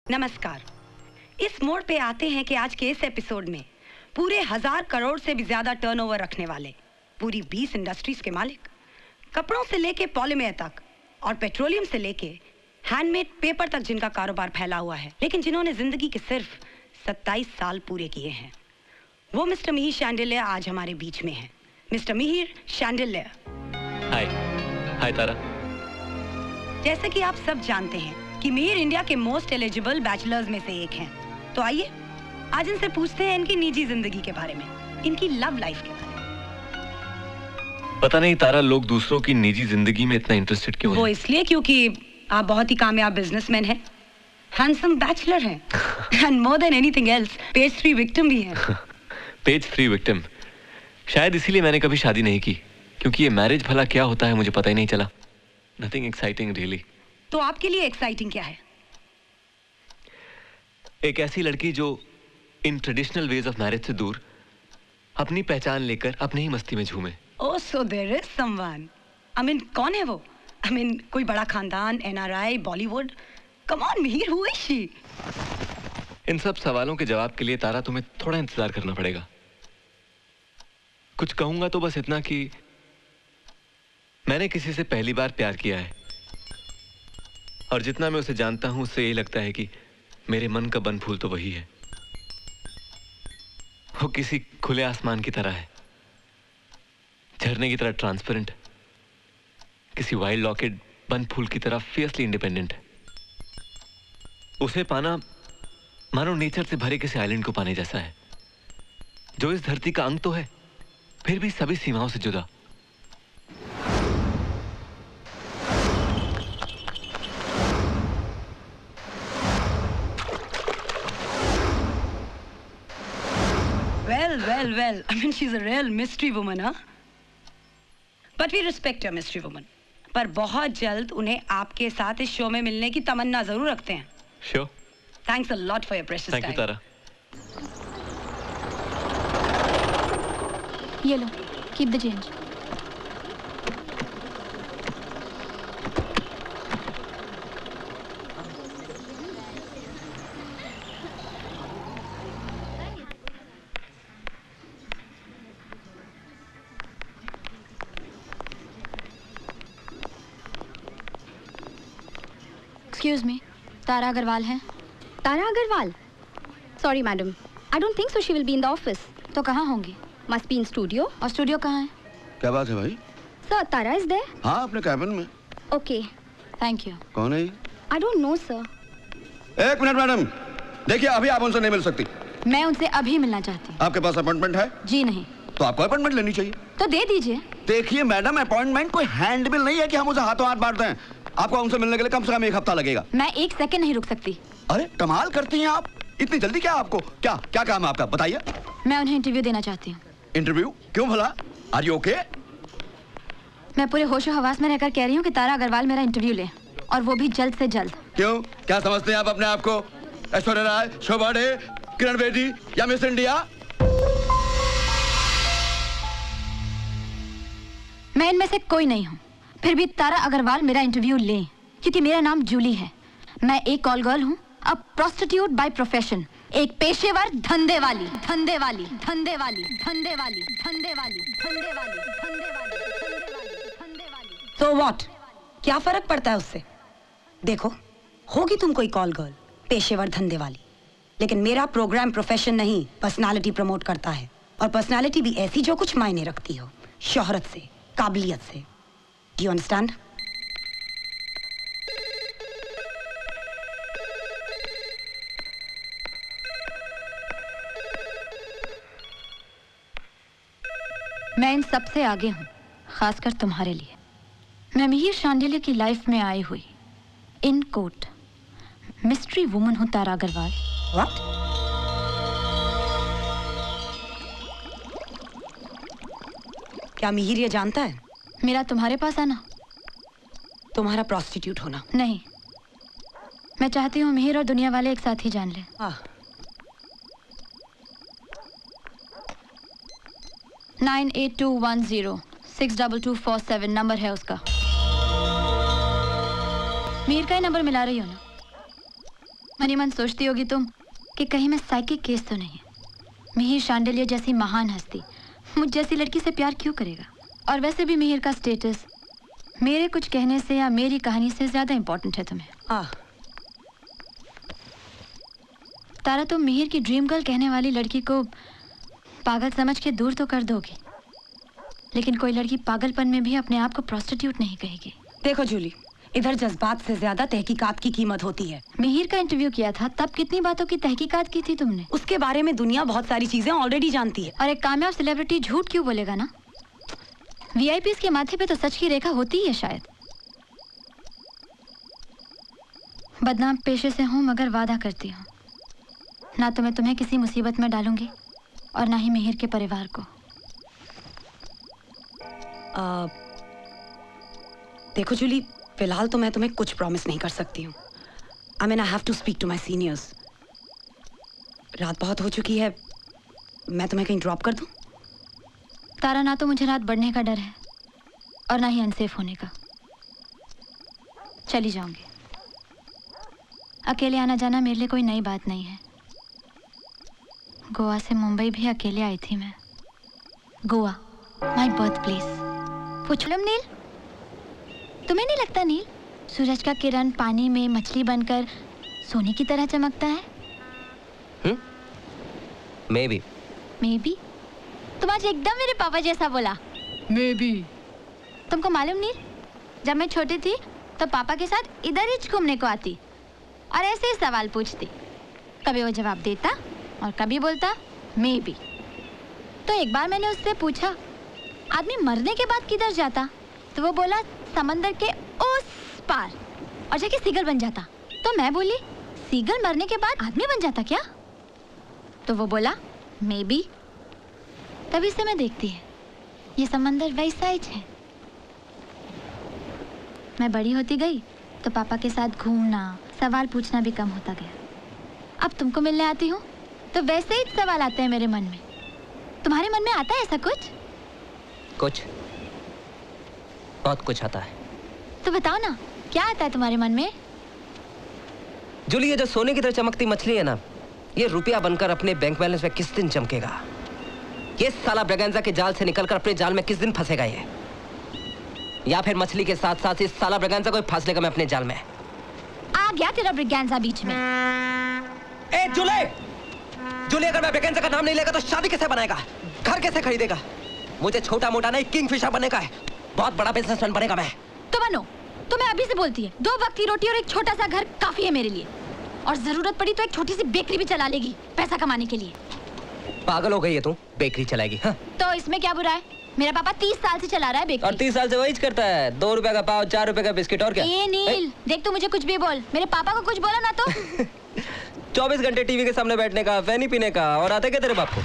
नमस्कार। इस मोड़ पे आते हैं कि आज के इस एपिसोड में पूरे 1000 करोड़ से भी ज्यादा टर्नओवर रखने वाले, पूरी 20 इंडस्ट्रीज के मालिक, कपड़ों से लेके पॉलीमर तक और पेट्रोलियम से लेके हैंडमेड पेपर तक जिनका कारोबार फैला हुआ है, लेकिन जिन्होंने जिंदगी के सिर्फ 27 साल पूरे किए हैं, वो मिस्टर मिहिर शांडिल्य आज हमारे बीच में हैं। मिस्टर मिहिर शांडिल्य। हाय। हाय तारा। जैसे कि आप सब जानते हैं कि मिहिर इंडिया के मोस्ट एलिजिबल बैचलर्स में से एक हैं। तो आइए आज इनसे पूछते हैं इनकी निजी जिंदगी के बारे में, इनकी लव लाइफ के बारे में। पता नहीं तारा, लोग दूसरों की निजी जिंदगी में इतना इंटरेस्टेड क्यों हैं? वो इसलिए क्योंकि आप बहुत ही कामयाब बिजनेसमैन हैं, हैंडसम बैचलर हैं and more than anything else page 3 victim भी हैं। Page 3 victim. शायद इसीलिए मैंने कभी शादी नहीं की, क्योंकि ये मैरिज भला क्या होता है मुझे पता ही नहीं चला। Nothing exciting really. तो आपके लिए एक्साइटिंग क्या है? एक ऐसी लड़की जो in traditional ways of marriage से दूर अपनी पहचान लेकर अपने ही मस्ती में झूमे। Oh, so there is someone. I mean, कौन है वो? आई मीन, कोई बड़ा खानदान, NRI, Bollywood? Come on Mihir, who is she? इन सब सवालों के जवाब के लिए तारा तुम्हें थोड़ा इंतजार करना पड़ेगा। कुछ कहूंगा तो बस इतना कि मैंने किसी से पहली बार प्यार किया है, और जितना मैं उसे जानता हूं उससे यही लगता है कि मेरे मन का बन फूल तो वही है। वो किसी खुले आसमान की तरह है, झरने की तरह ट्रांसपेरेंट, किसी वाइल्ड लॉकेट बन फूल की तरह फियर्सली इंडिपेंडेंट है। उसे पाना मानो नेचर से भरे किसी आइलैंड को पाने जैसा है, जो इस धरती का अंग तो है, फिर भी सभी सीमाओं से जुदा। Well, I mean, she's a real mystery woman, huh? But we respect your mystery woman. पर बहुत जल्द उन्हें आपके साथ इस शो में मिलने की तमन्ना जरूर रखते हैं। Sure. Thanks a lot for your precious time. Thank you, तारा। ये लो, keep the change. Excuse me, तारा अग्रवाल है? तारा Agarwal? Sorry madam, I don't think so she will be in the office. तो कहाँ होंगी? Must be in studio. और studio कहाँ है? क्या बात है भाई? Sir, Tara is there? हाँ, अपने कैबिन में। Okay. Thank you. कौन है ये? I don't know sir. एक मिनट मैडम, देखिए अभी आप उनसे नहीं मिल सकती। मैं उनसे अभी मिलना चाहती हूँ। आपके पास अपॉइंटमेंट है? जी नहीं। तो आपको अपॉइंटमेंट लेनी चाहिए। तो दे दीजिए। देखिए मैडम, अपॉइंटमेंट कोई हैंडबिल नहीं है कि हम उसे हाथों हाथ बांट दें। आपको उनसे मिलने के लिए कम से कम 1 हफ्ता लगेगा। मैं 1 सेकंड नहीं रुक सकती। अरे कमाल करती हैं आप, इतनी जल्दी क्या आपको? क्या क्या काम है आपका, बताइए। मैं उन्हें इंटरव्यू देना चाहती हूँ। इंटरव्यू? क्यों भला? Are you okay? मैं पूरे होशो हवास में रहकर कह रही हूँ कि तारा अग्रवाल मेरा इंटरव्यू ले, और वो भी जल्द से जल्द। क्यों, क्या समझते हैं आप अपने आप को? ऐश्वर्या राय, शोभा डे, किरण बेदी या मिस इंडिया? मैं इनमें से कोई नहीं हूँ, फिर भी तारा अग्रवाल मेरा इंटरव्यू लें, क्योंकि मेरा नाम जूली है। मैं एक कॉल गर्ल हूँ, अ प्रोस्टिट्यूट बाय प्रोफेशन, एक पेशेवर धंधे वाली, धंधे वाली, धंधे वाली, धंधे वाली, धंधे वाली, धंधे वाली, धंधे वाली, धंधे वाली। So what? क्या फर्क पड़ता है उससे? देखो, होगी तुम कोई कॉल गर्ल, पेशेवर धंधे वाली, लेकिन मेरा प्रोग्राम प्रोफेशन नहीं, पर्सनालिटी प्रमोट करता है, और पर्सनालिटी भी ऐसी जो कुछ मायने रखती हो, शोहरत से, काबिलियत से। Do you understand? मैं इन सबसे आगे हूँ, खासकर तुम्हारे लिए। मैं मिहिर शांडिल्य की लाइफ में आई हुई इन कोट मिस्ट्री वुमन हूँ, तारा अग्रवाल। What? क्या मिहिर ये जानता है मेरा तुम्हारे पास आना? तुम्हारा प्रोस्टिट्यूट होना? नहीं, मैं चाहती हूँ मिहिर और दुनिया वाले एक साथ ही जान लें। हाँ। 98210 62247 नंबर है उसका। मीर का ही नंबर मिला रही हो ना? मनी मन सोचती होगी तुम कि कहीं मैं साइकिक केस तो नहीं। मिहिर शांडिल्य जैसी महान हस्ती मुझ जैसी लड़की से प्यार क्यों करेगा? और वैसे भी मिहिर का स्टेटस मेरे कुछ कहने से या मेरी कहानी से ज्यादा इंपॉर्टेंट है तुम्हें। तारा, तुम मिहिर की ड्रीम गर्ल कहने वाली लड़की को पागल समझ के दूर तो कर दोगी, लेकिन कोई लड़की पागलपन में भी अपने आप को प्रोस्टिट्यूट नहीं कहेगी। देखो जूली, इधर जज्बात से ज्यादा तहकीकात की कीमत होती है। मिहिर का इंटरव्यू किया था, तब कितनी बातों की तहकीकात की थी तुमने? उसके बारे में दुनिया बहुत सारी चीजें ऑलरेडी जानती है। और एक कामयाब सेलिब्रिटी झूठ क्यों बोलेगा ना? वीआईपीज़ के माथे पे तो सच की रेखा होती ही है शायद। बदनाम पेशे से हूँ, मगर वादा करती हूँ ना तो मैं तुम्हें किसी मुसीबत में डालूंगी और ना ही मिहिर के परिवार को। देखो जूली, फिलहाल तो मैं तुम्हें कुछ प्रॉमिस नहीं कर सकती हूँ। I mean I have to speak to my seniors. रात बहुत हो चुकी है, मैं तुम्हें कहीं ड्रॉप कर दूँ? तारा, ना तो मुझे रात बढ़ने का डर है और ना ही अनसेफ होने का। चली जाऊंगी। अकेले आना जाना मेरे लिए कोई नई बात नहीं है। गोवा से मुंबई भी अकेले आई थी मैं। Goa, my birth place. पूछ लो नील, तुम्हें नहीं लगता नील, सूरज का किरण पानी में मछली बनकर सोने की तरह चमकता है? May be. तुम आज एकदम मेरे पापा जैसा बोला। May be. तुमको मालूम नील, जब मैं छोटी थी तो पापा के साथ इधर ही घूमने को आती और ऐसे ही सवाल पूछती। कभी वो जवाब देता और कभी बोलता मे बी। तो एक बार मैंने उससे पूछा, आदमी मरने के बाद किधर जाता? तो वो बोला समंदर के उस पार, और जाके सीगल बन जाता। तो मैं बोली, सीगल मरने के बाद आदमी बन जाता क्या? तो वो बोला मे बी। तभी से मैं देखती है ये समंदर वैसा ही है। मैं बड़ी होती गई तो पापा के साथ घूमना, सवाल पूछना भी कम होता गया। अब तुमको मिलने आती हूँ तो वैसे ही सवाल आते हैं मेरे मन में। तुम्हारे मन में आता है ऐसा कुछ? कुछ, बहुत कुछ आता है। तो बताओ ना, क्या आता है तुम्हारे मन में? जूली, ये जो सोने की तरह चमकती मछली है ना, ये रुपया बनकर अपने बैंक बैलेंस में किस दिन चमकेगा? ये साला ब्रगेंजा के जाल से निकलकर अपने जाल में किस दिन फंसेगा ये? या फिर मछली के साथ साथ इस साला ब्रगेंजा को फंस लेगा मैं अपने जाल में? आ गया तेरा ब्रगेंजा बीच में। ए जूली, जूली, अगर मैं ब्रगेंजा का नाम नहीं लेगा तो शादी कैसे बनाएगा, घर कैसे खरीदेगा? मुझे छोटा मोटा नहीं, किंगफिशर बनने का है। बहुत बड़ा बिजनेसमैन बनेगा मैं। तो बनो, तो मैं अभी से बोलती है, 2 वक्त की रोटी और एक छोटा सा घर काफी है मेरे लिए। और जरूरत पड़ी तो एक छोटी सी बेकरी भी चला लेगी पैसा कमाने के लिए। पागल हो गई है तू? बेकरी चलाएगी? हाँ? तो इसमें क्या बुरा है? मेरा पापा 30 साल से चला रहा है बेकरी। और 30 साल से वही करता है। 2 रुपए का पाव, 4 रुपए का बिस्किट, और क्या? ए नील, देख तू मुझे कुछ भी बोल, मेरे पापा को कुछ बोला ना तो 24 घंटे टीवी के सामने बैठने का, फैनी पीने का, और आते क्या तेरे बाप को?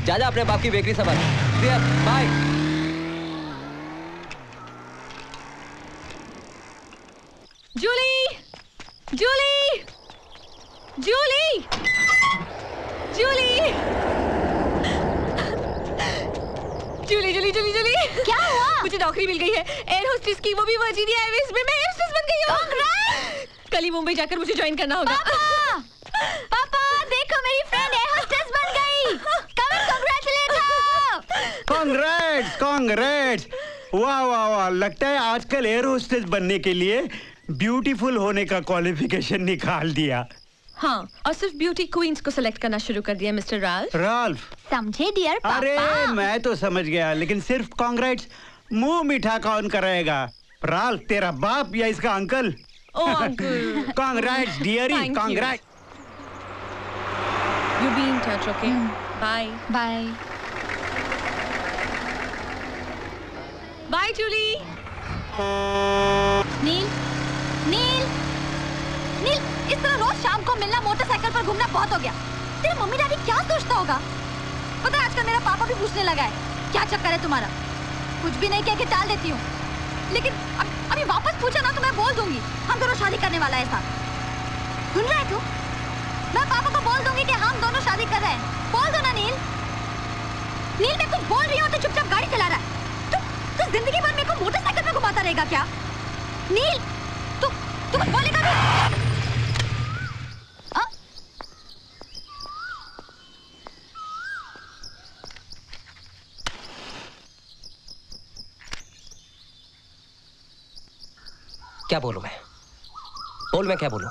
जा अपने बाप की बेकरी संभाल। बाय। जूली, जूली, जूली, जूली, जूली, जूली, जूली, जूली, क्या हुआ? मुझे नौकरी मिल गई है एयर होस्टेस की, वो भी वर्जीनिया एयरवेज में। मैं एयर होस्टेस बन गई हूँ। कल ही मुंबई जाकर मुझे ज्वाइन करना होगा। पापा, पापा देखो मेरी फ्रेंड एयर होस्टेस बन गई। Come on, congratulate her। Congrats, congrats. वाह वाह वाह, लगता है आजकल एयर होस्टेस बनने के लिए ब्यूटीफुल होने का क्वालिफिकेशन निकाल दिया। हाँ, और सिर्फ ब्यूटी क्वींस को सिलेक्ट करना शुरू कर दिया मिस्टर राल्फ। राल्फ, समझे डियर पापा? अरे मैं तो समझ गया, लेकिन सिर्फ कांग्रेट्स मुंह मीठा कौन कराएगा? राल्फ तेरा बाप या इसका uncle? Oh uncle. Congrats dearie, congrats. You be in touch, okay? Bye bye bye Julie. Neel, Neel, Neel, इस तरह रोज शाम को मिलना, मोटरसाइकिल पर घूमना बहुत हो गया। तेरे मम्मी डैडी क्या सोचता होगा? पता है आजकल मेरा पापा भी पूछने लगा है, क्या चक्कर है तुम्हारा? कुछ भी नहीं कह के टाल देती हूँ, लेकिन अभी वापस पूछा ना तो मैं बोल दूंगी हम दोनों शादी करने वाला है। साथ सुन रहा है तू? मैं पापा को बोल दूंगी कि हम दोनों शादी कर रहे हैं। बोल दो ना नील। नील, मैं कुछ बोल रही हूँ तो चुपचाप गाड़ी चला रहा है। तू जिंदगी भर मेरे को मोटरसाइकिल पे घुमाता रहेगा क्या? नील, तू कुछ बोलेगा भी? क्या बोलूं मैं? बोल मैं क्या बोलूं?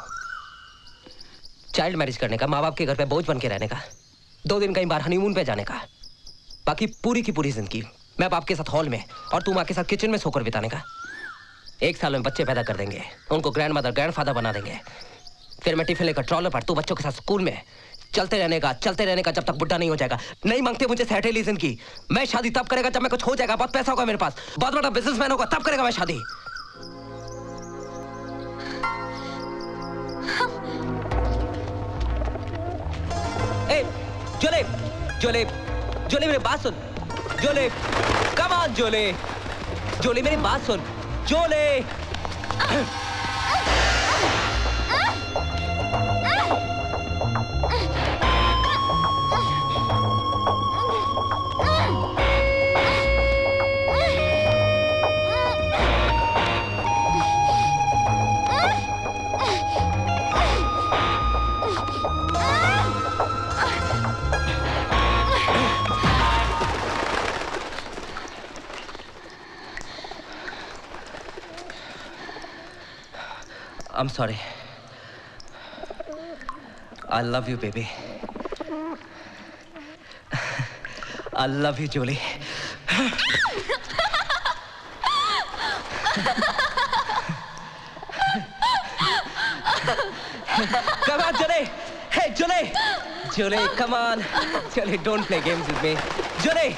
चाइल्ड मैरिज करने का, माँ बाप के घर पे बोझ बन के रहने का, 2 दिन कहीं बाहर हनीमून पे जाने का, बाकी पूरी की पूरी जिंदगी मैं बाप के साथ हॉल में और तू माँ के साथ किचन में सोकर बिताने का। 1 साल में बच्चे पैदा कर देंगे, उनको ग्रैंडमदर ग्रैंडफादर बना देंगे। फिर मैं टिफिन लेकर ट्रॉलर पर तू बच्चों के साथ स्कूल में चलते रहने का जब तक बुढ़ा नहीं हो जाएगा। नहीं मांगते मुझे सैटेली जिंदगी। मैं शादी तब करेगा जब मैं कुछ हो जाएगा, बहुत पैसा होगा मेरे पास, बहुत बड़ा बिजनेसमैन होगा, तब करेगा मैं शादी। ए, जोले, जोले, जोले मेरी बात सुन। जोले, कम ऑन जोले, जोले मेरी बात सुन। जोले, I'm sorry. I love you, baby. I love you, Julie. Come on, Julie. Hey, Julie. Julie, come on. Julie, don't play games with me. Julie.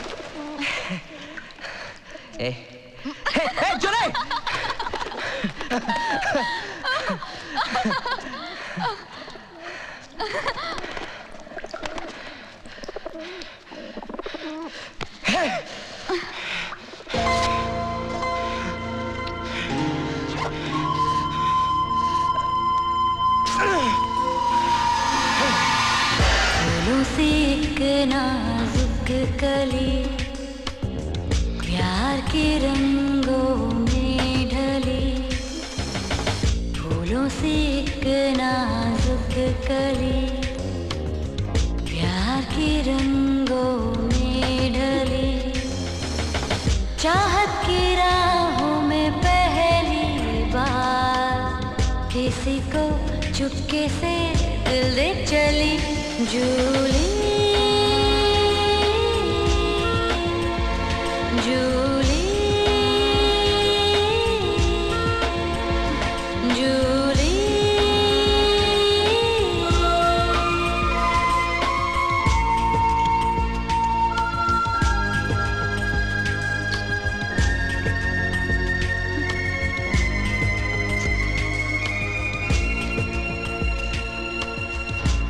Hey. Hey, hey, Julie. फूलों से एक नाजुक कली प्यार के रंगों में ढली। फूलों से एक नाजुक कली प्यार के रंगों में ढली। चाहत की राहों में पहली बार किसी को चुपके से दिल दे चली। जूली, जूली, जूली।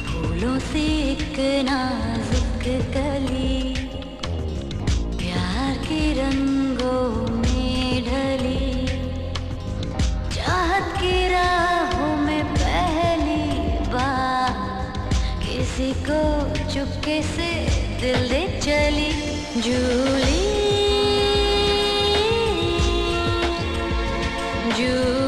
फूलों से एक नाजुक कली प्यार के रंगों में ढली। चाहत की राहों में पहली बार किसी को चुपके से दिल दे चली। जूली, जूली।